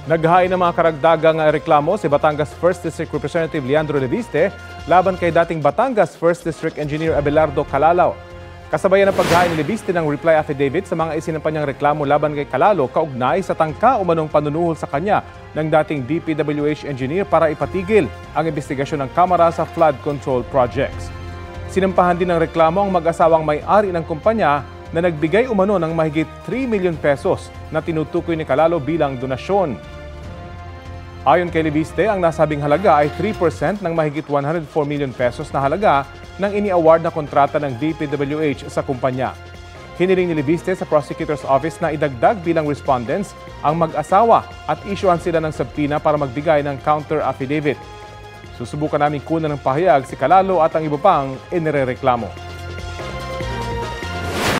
Naghain ng mga karagdagang reklamo si Batangas 1st District Representative Leandro Leviste laban kay dating Batangas 1st District Engineer Abelardo Calalaw. Kasabayan ng paghain ni Leviste ng reply affidavit sa mga isinampa niyang reklamo laban kay Calalo kaugnay sa tangka umanong panunuhol sa kanya ng dating DPWH engineer para ipatigil ang investigasyon ng Kamara sa flood control projects. Sinampahan din ng reklamo ang mag-asawang may-ari ng kumpanya na nagbigay umano ng mahigit 3 million pesos na tinutukoy ni Calalo bilang donasyon. Ayon kay Leviste, ang nasabing halaga ay 3% ng mahigit 104 million pesos na halaga ng ini-award na kontrata ng DPWH sa kumpanya. Hiniling ni Leviste sa Prosecutor's Office na idagdag bilang respondents ang mag-asawa at isyuhan sila ng subpoena para magbigay ng counter affidavit. Susubukan namin kunan ng pahayag si Calalo at ang iba pang inirereklamo.